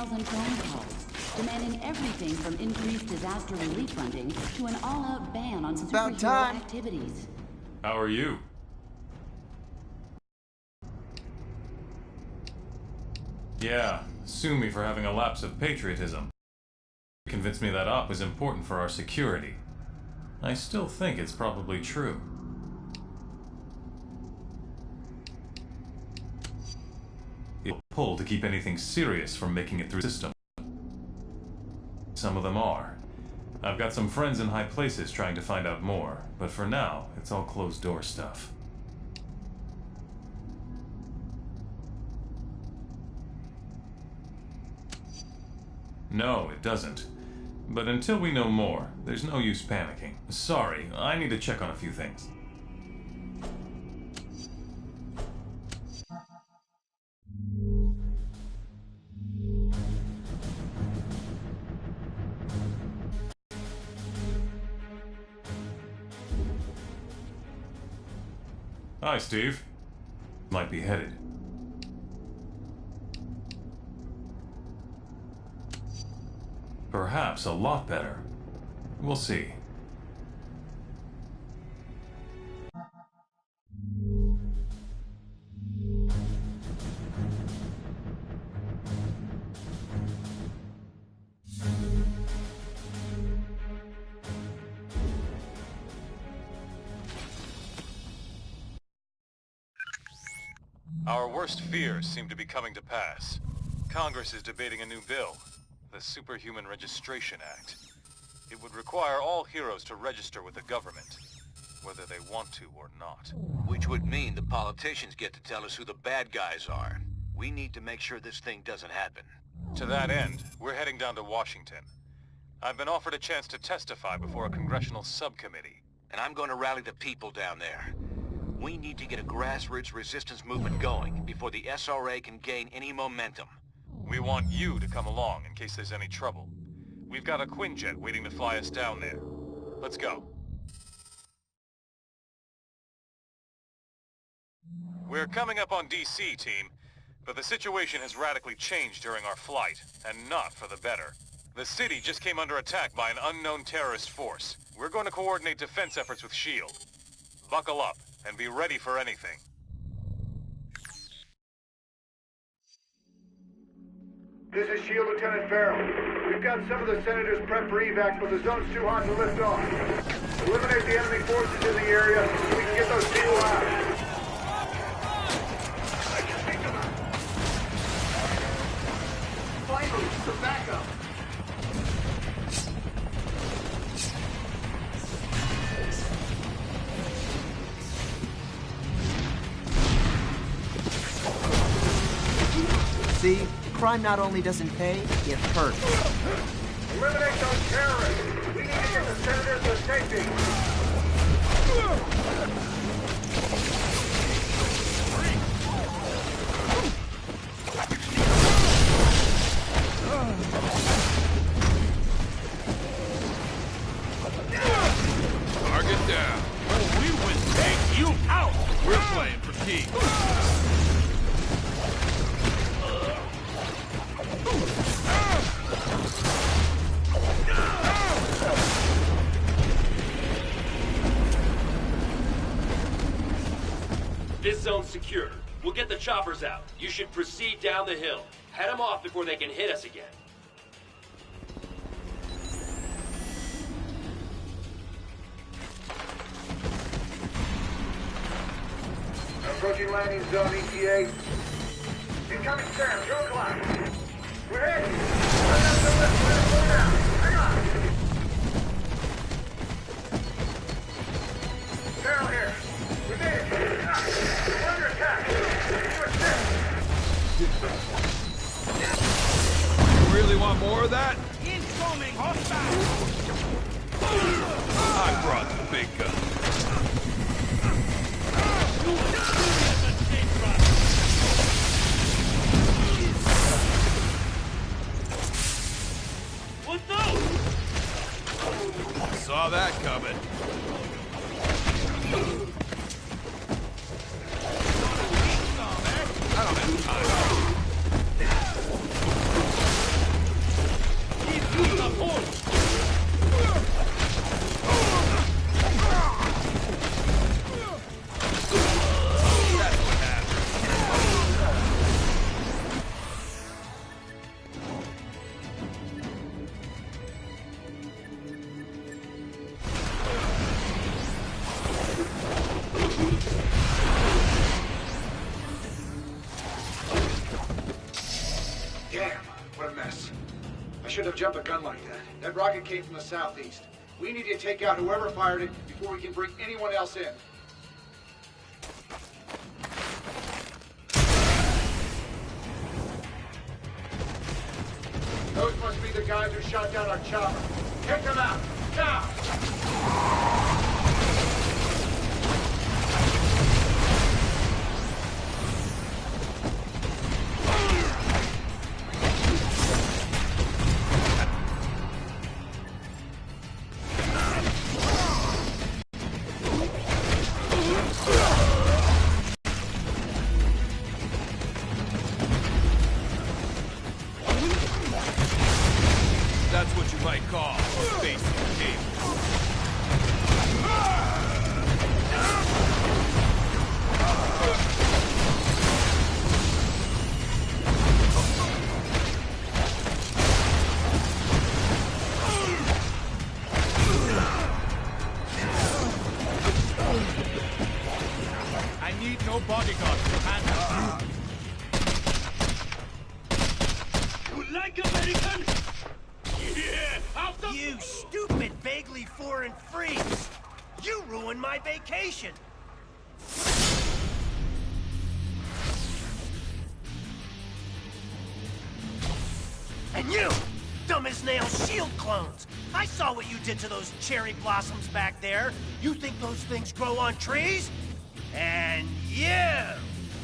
10,000 phone calls, demanding everything from increased disaster relief funding to an all-out ban on superhero activities. How are you? Yeah, sue me for having a lapse of patriotism. Convinced me that op is important for our security. I still think it's probably true. It'll pull to keep anything serious from making it through the system. Some of them are. I've got some friends in high places trying to find out more, but for now, it's all closed-door stuff. No, it doesn't. But until we know more, there's no use panicking. Sorry, I need to check on a few things. Hi, Steve. Might be headed. Perhaps a lot better. We'll see. Our worst fears seem to be coming to pass. Congress is debating a new bill, the Superhuman Registration Act. It would require all heroes to register with the government, whether they want to or not. Which would mean the politicians get to tell us who the bad guys are. We need to make sure this thing doesn't happen. To that end, we're heading down to Washington. I've been offered a chance to testify before a congressional subcommittee. And I'm going to rally the people down there. We need to get a grassroots resistance movement going before the SRA can gain any momentum. We want you to come along in case there's any trouble. We've got a Quinjet waiting to fly us down there. Let's go. We're coming up on DC, team, but the situation has radically changed during our flight, and not for the better. The city just came under attack by an unknown terrorist force. We're going to coordinate defense efforts with S.H.I.E.L.D. Buckle up and be ready for anything. This is S.H.I.E.L.D. Lieutenant Farrell. We've got some of the senators prepped for evac, but the zone's too hot to lift off. Eliminate the enemy forces in the area so we can get those people out. Finally, some backup. See? Crime not only doesn't pay, it hurts. Eliminate those terrorists! We need to get the senators to safety! Target down. Oh, we will take you out! We're playing for keeps. This zone's secure. We'll get the choppers out. You should proceed down the hill. Head them off before they can hit us again. Approaching landing zone ETA. Incoming Sam, 2 o'clock. We're hit! Slow down. Hang on! Farrell here. We made it. We're under attack. You assist. You really want more of that? Incoming hostile! I brought the big gun. Saw that coming. I don't have time. What a mess. I shouldn't have jumped a gun like that. That rocket came from the southeast. We need to take out whoever fired it before we can bring anyone else in. Those must be the guys who shot down our chopper. Take them out, now! That's what you might call facing game. I need no bodyguard, Commander. You like American? Yeah, out the... You stupid, vaguely foreign freaks! You ruined my vacation! And you, dumb as nails shield clones! I saw what you did to those cherry blossoms back there. You think those things grow on trees? And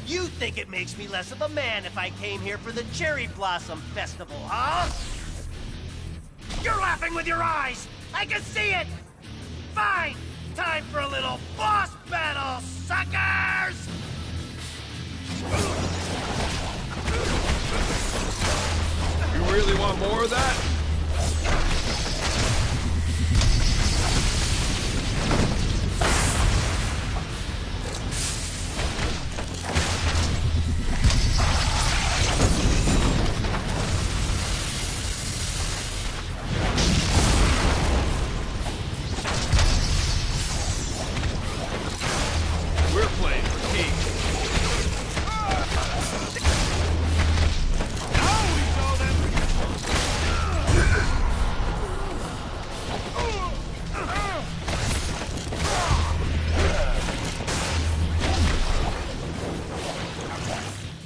you think it makes me less of a man if I came here for the Cherry Blossom Festival, huh? You're laughing with your eyes! I can see it! Fine! Time for a little boss battle, suckers! You really want more of that? We're playing for keeps. Now we show them.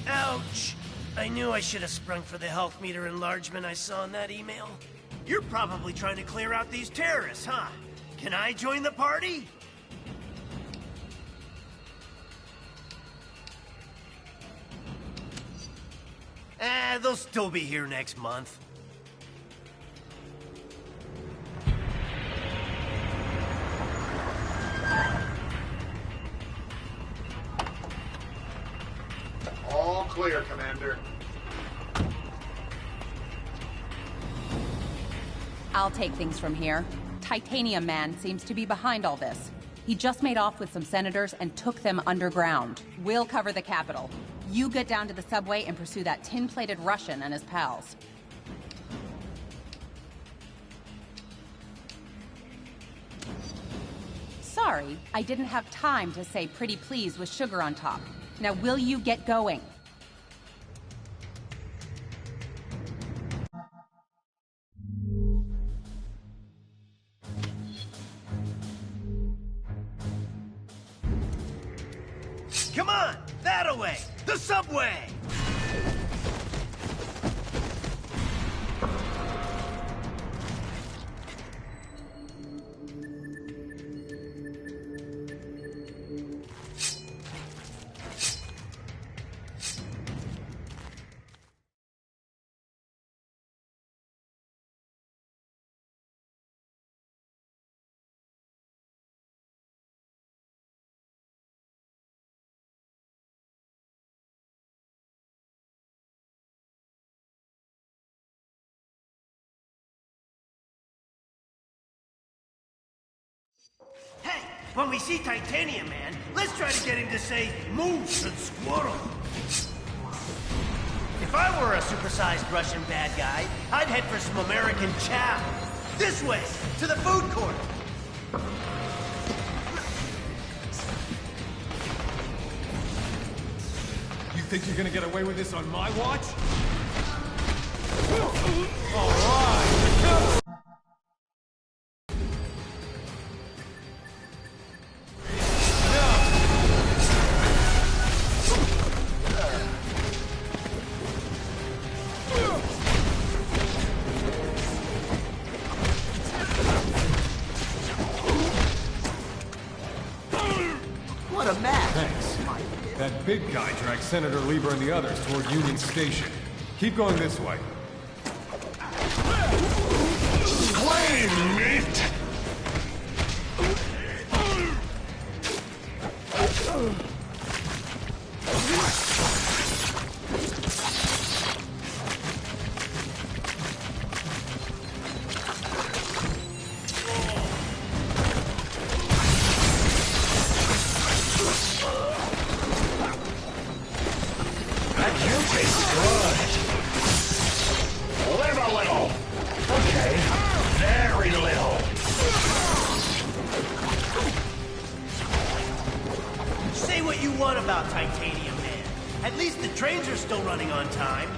Ouch! I knew I should have sprung for the health meter enlargement I saw in that email. You're probably trying to clear out these terrorists, huh? Can I join the party? They'll still be here next month. All clear, Commander. I'll take things from here. Titanium Man seems to be behind all this. He just made off with some senators and took them underground. We'll cover the Capitol. You get down to the subway and pursue that tin-plated Russian and his pals. Sorry, I didn't have time to say pretty please with sugar on top. Now will you get going? Come on! That-a-way! The subway! Hey, when we see Titanium Man, let's try to get him to say moose and squirrel. If I were a supersized Russian bad guy, I'd head for some American chow. This way, to the food court. You think you're gonna get away with this on my watch? big guy dragged Senator Lieber and the others toward Union Station. Keep going this way. Claim it! Say what you want about Titanium Man. At least the trains are still running on time.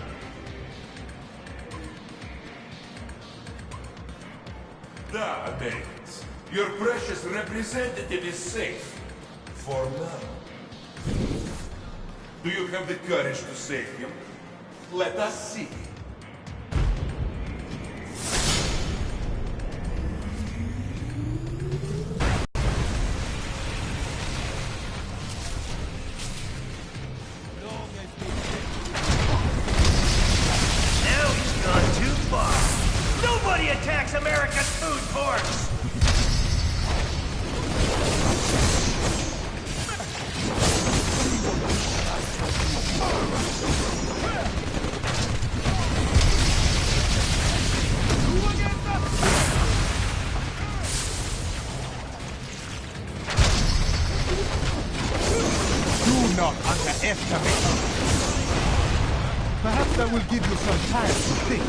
Da, Davis. Your precious representative is safe. For now. Do you have the courage to save him? Let us see. Now he's gone too far. Nobody attacks America's food courts! Do not underestimate him. Perhaps that will give you some time to think.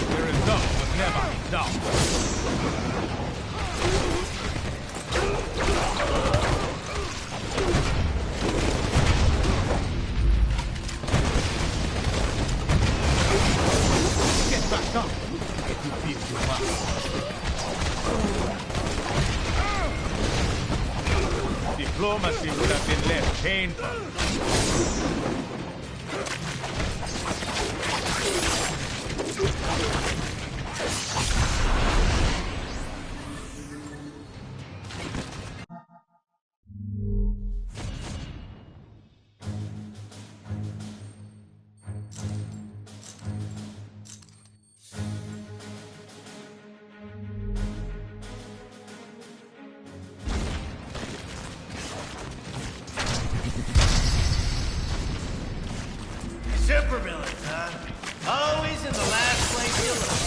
The result was never in doubt. Get back up if you feel you must. Diplomacy would have been less painful. Supervillains, huh? Always in the last place you look.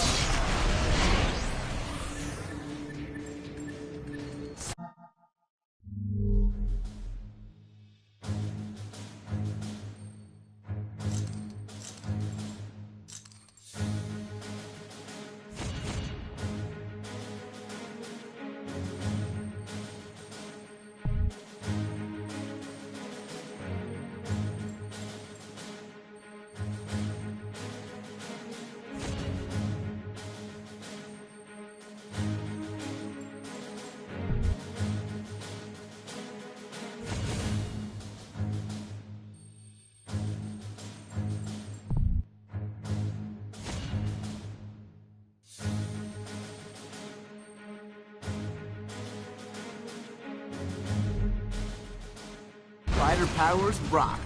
Fighter powers rock.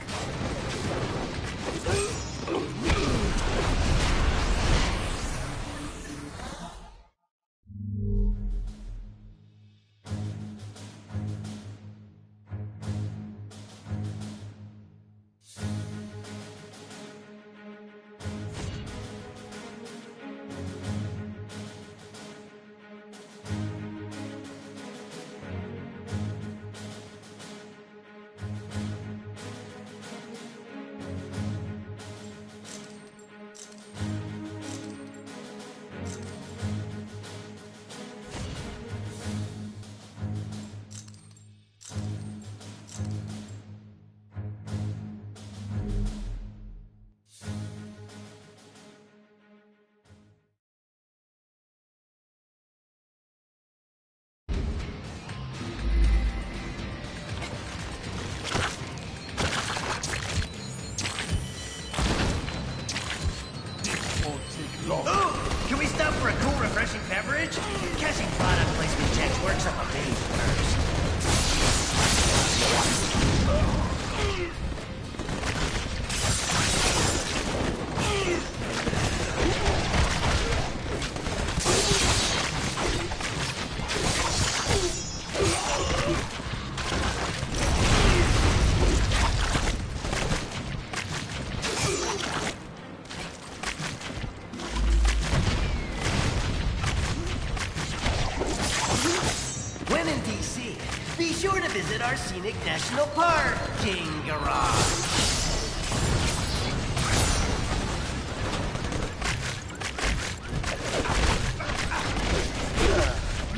visit our scenic national parking garage.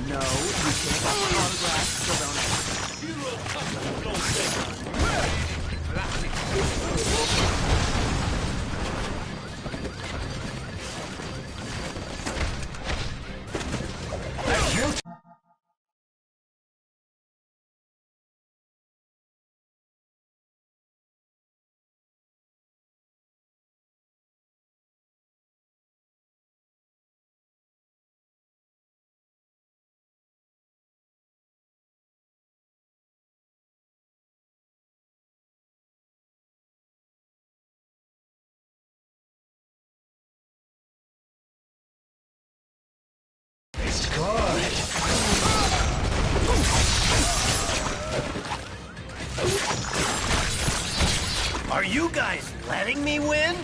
No, you can't have an autograph, so don't ask. Hero custom, don't say. Are you guys letting me win?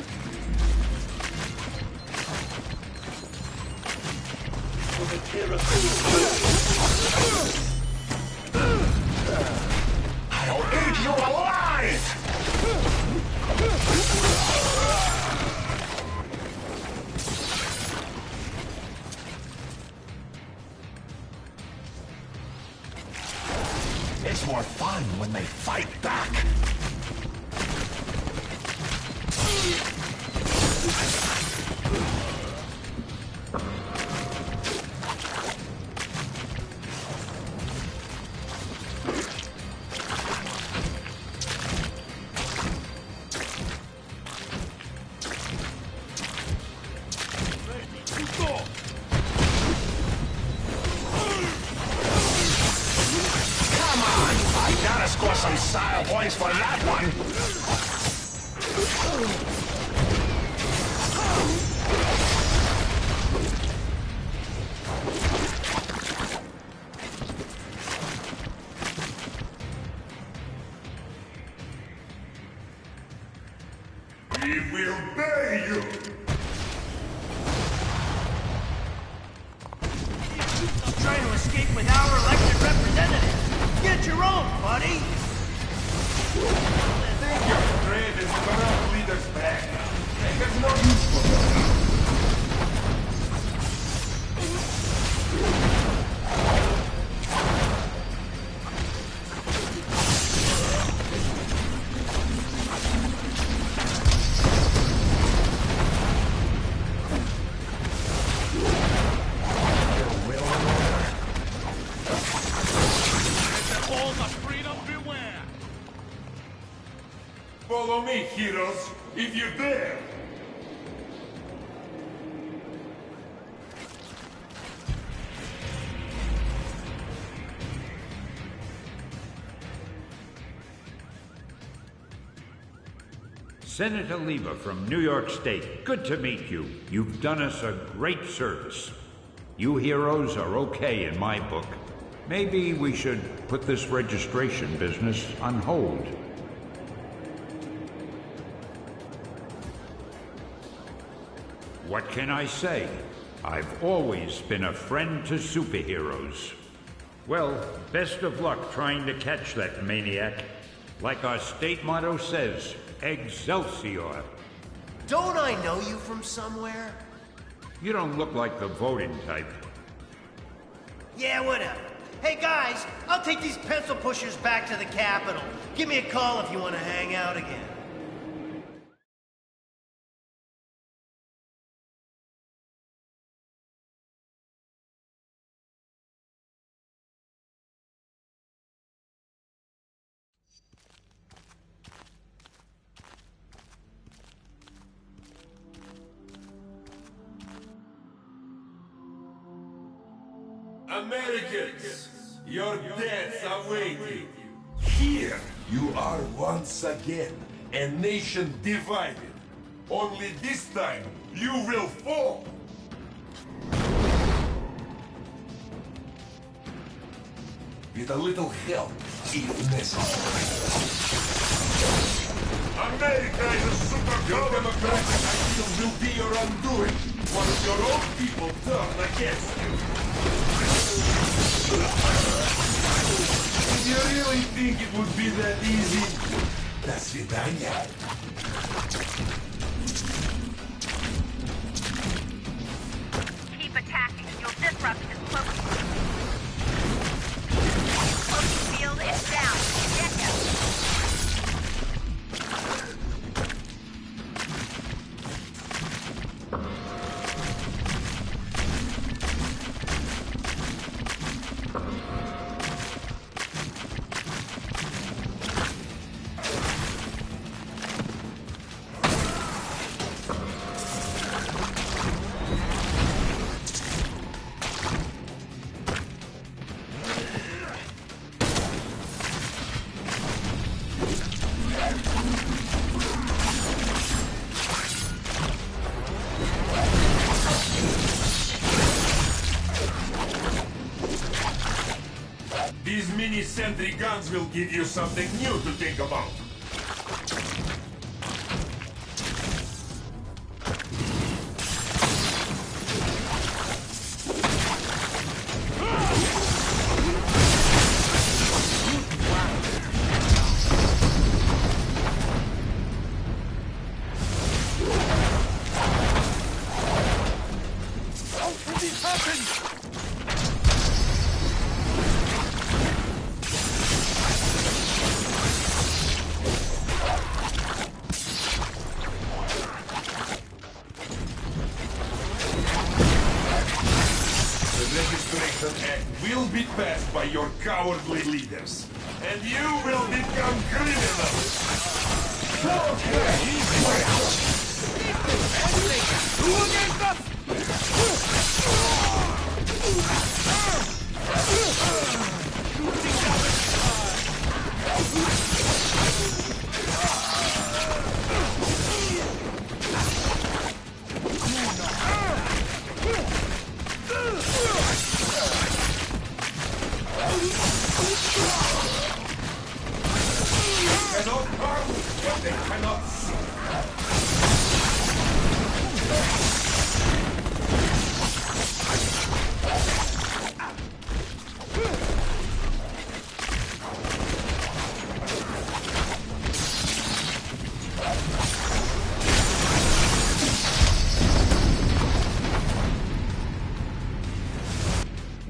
I'll eat you alive! It's more fun when they fight back. Score some style points for that one. We will bury you. Trying to escape with our elected representative. Get your own, buddy! Take your trade and corrupt leaders back. They have no use for them. Follow me, heroes, if you dare! Senator Lieber from New York State, good to meet you. You've done us a great service. You heroes are okay in my book. Maybe we should put this registration business on hold. What can I say? I've always been a friend to superheroes. Well, best of luck trying to catch that maniac. Like our state motto says, Excelsior. Don't I know you from somewhere? You don't look like the voting type. Yeah, whatever. Hey guys, I'll take these pencil pushers back to the Capitol. Give me a call if you want to hang out again. Americans, your deaths await you. Here you are once again, a nation divided. Only this time, you will fall. With a little help, if necessary. America is a superpower. Your democratic ideals will be your undoing once your own people turn against you. Did you really think it would be that easy? До свидания. Keep attacking. You'll disrupt his cloaking. Cloaking field is down. Get him. These mini-sentry guns will give you something new to think about. How can this happen? Registration Act will be passed by your cowardly leaders, and you will become criminals. Who against us? Cannot harm what they cannot see.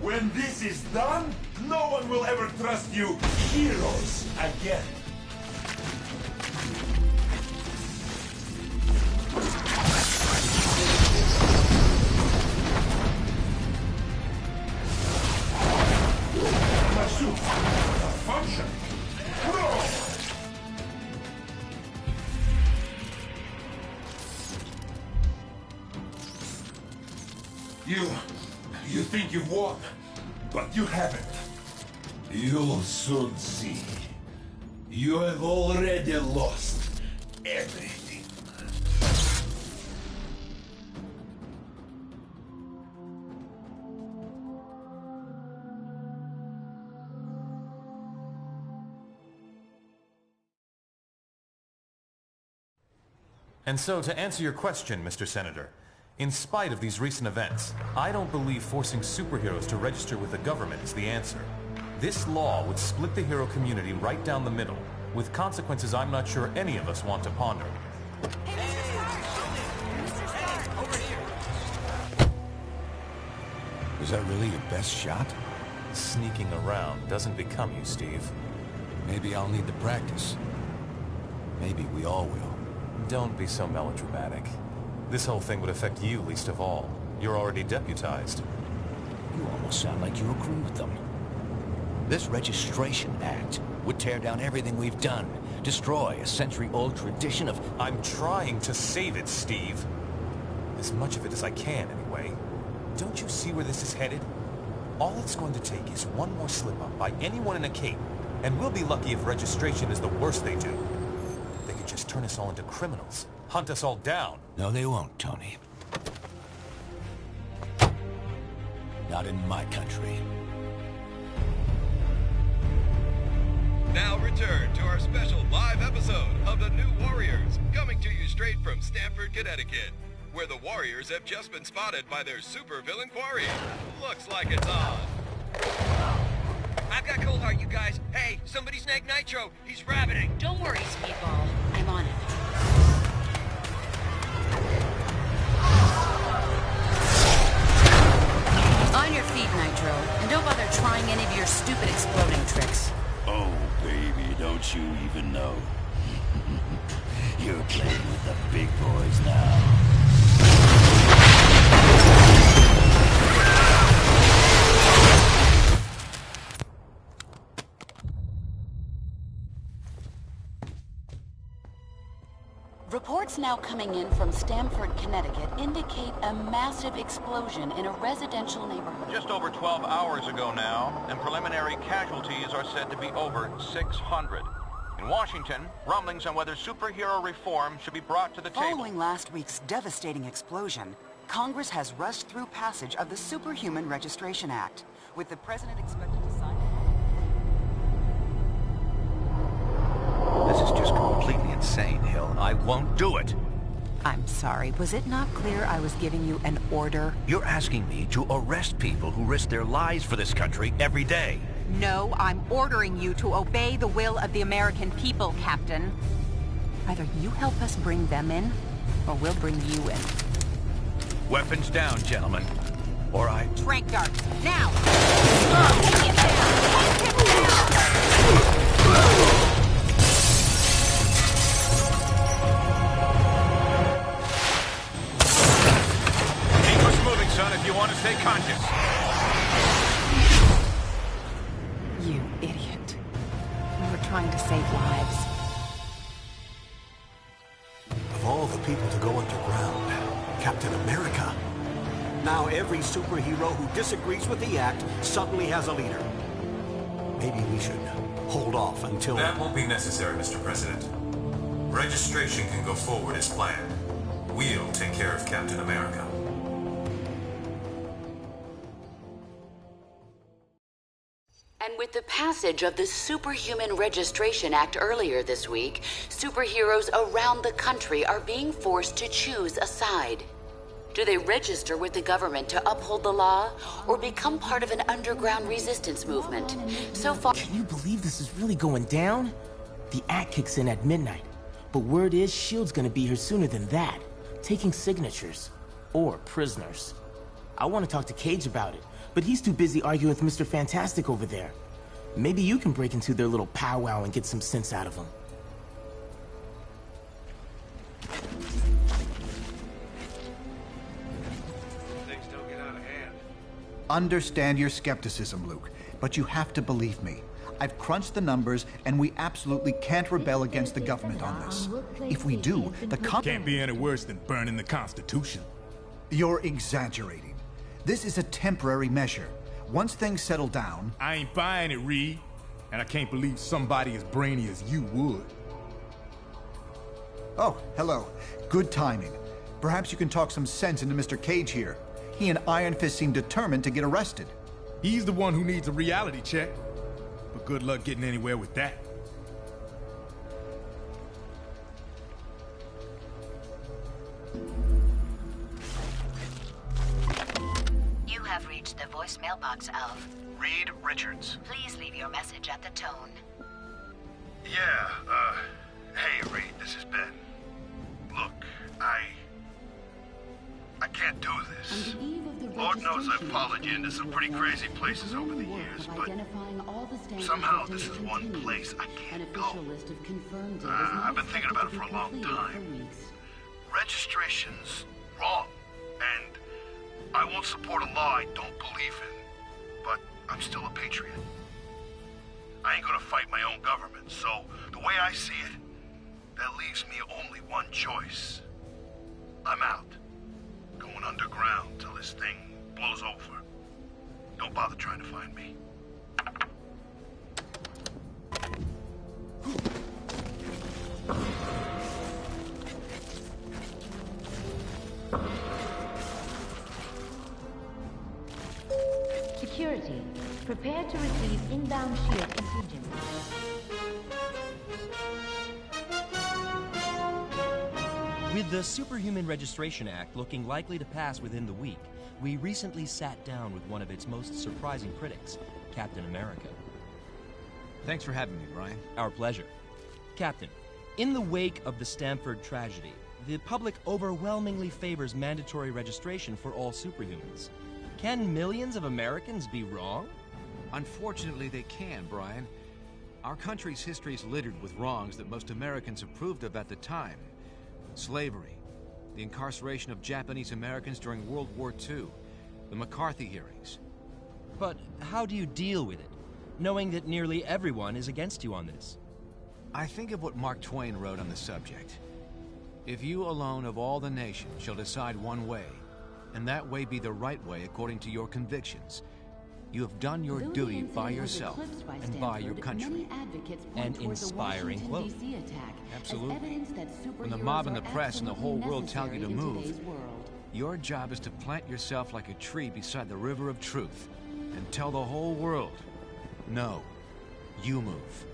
When this is done, no one will ever trust you heroes again. My suit, function. No! You think you've won, but you haven't. You'll soon see. You have already lost everything. And so, to answer your question, Mr. Senator, in spite of these recent events, I don't believe forcing superheroes to register with the government is the answer. This law would split the hero community right down the middle, with consequences I'm not sure any of us want to ponder. Was that really your best shot? Sneaking around doesn't become you, Steve. Maybe I'll need the practice. Maybe we all will. Don't be so melodramatic. This whole thing would affect you least of all. You're already deputized. You almost sound like you agree with them. This Registration Act would tear down everything we've done, destroy a century-old tradition of... I'm trying to save it, Steve. As much of it as I can, anyway. Don't you see where this is headed? All it's going to take is one more slip-up by anyone in a cape, and we'll be lucky if registration is the worst they do. They could just turn us all into criminals, hunt us all down. No, they won't, Tony. Not in my country. Now return to our special live episode of The New Warriors, coming to you straight from Stamford, Connecticut, where the Warriors have just been spotted by their supervillain quarry. Looks like it's on. I've got cold heart, you guys. Hey, somebody snag Nitro. He's rabbiting. Don't worry, Speedball. I'm on it. On your feet, Nitro, and don't bother trying any of your stupid exploding tricks. Oh, baby, don't you even know? You're playing with the big boys now. Reports now coming in from Stamford, Connecticut indicate a massive explosion in a residential neighborhood. Just over 12 hours ago now, and preliminary casualties are said to be over 600. In Washington, rumblings on whether superhero reform should be brought to the table. Following last week's devastating explosion, Congress has rushed through passage of the Superhuman Registration Act, with the president expected to sign it. This is just completely insane, Hill. I won't do it. I'm sorry, was it not clear I was giving you an order? You're asking me to arrest people who risk their lives for this country every day. No, I'm ordering you to obey the will of the American people, Captain. Either you help us bring them in, or we'll bring you in. Weapons down, gentlemen. Or I... Trank darts, now! Take him down! Take him down! Son, if you want to stay conscious. You idiot. We were trying to save lives. Of all the people to go underground, Captain America. Now every superhero who disagrees with the act suddenly has a leader. Maybe we should hold off until... That won't be necessary, Mr. President. Registration can go forward as planned. We'll take care of Captain America. And with the passage of the Superhuman Registration Act earlier this week, superheroes around the country are being forced to choose a side. Do they register with the government to uphold the law, or become part of an underground resistance movement? So far... Can you believe this is really going down? The act kicks in at midnight, but word is S.H.I.E.L.D's gonna be here sooner than that, taking signatures. Or prisoners. I want to talk to Cage about it, but he's too busy arguing with Mr. Fantastic over there. Maybe you can break into their little powwow and get some sense out of them. Things don't get out of hand. Understand your skepticism, Luke, but you have to believe me. I've crunched the numbers, and we absolutely can't rebel against the government on this. If we do, the can't be any worse than burning the Constitution. You're exaggerating. This is a temporary measure. Once things settle down... I ain't buying it, Reed. And I can't believe somebody as brainy as you would. Oh, hello. Good timing. Perhaps you can talk some sense into Mr. Cage here. He and Iron Fist seem determined to get arrested. He's the one who needs a reality check. But good luck getting anywhere with that. You have reached the voicemail box of Reed Richards. Please leave your message at the tone. Yeah, hey Reed, this is Ben. Look, I can't do this. Lord knows I've followed you into some pretty crazy places over the years, but somehow this is one place I can't go. I've been thinking about it for a long time. Registration's wrong, and I won't support a law I don't believe in, but I'm still a patriot. I ain't gonna fight my own government, so the way I see it, that leaves me only one choice. I'm out. Going underground till this thing blows over. Don't bother trying to find me. Security. Prepare to receive inbound S.H.I.E.L.D. contingent. With the Superhuman Registration Act looking likely to pass within the week, we recently sat down with one of its most surprising critics, Captain America. Thanks for having me, Brian. Our pleasure. Captain, in the wake of the Stamford tragedy, the public overwhelmingly favors mandatory registration for all superhumans. Can millions of Americans be wrong? Unfortunately, they can, Brian. Our country's history is littered with wrongs that most Americans approved of at the time. Slavery, the incarceration of Japanese Americans during World War II, the McCarthy hearings. But how do you deal with it, knowing that nearly everyone is against you on this? I think of what Mark Twain wrote on the subject. If you alone of all the nation shall decide one way, and that way be the right way according to your convictions, you have done your duty by yourself and by your country. An inspiring quote. Absolutely. When the mob and the press and the whole world tell you to move, your job is to plant yourself like a tree beside the river of truth and tell the whole world, no, you move.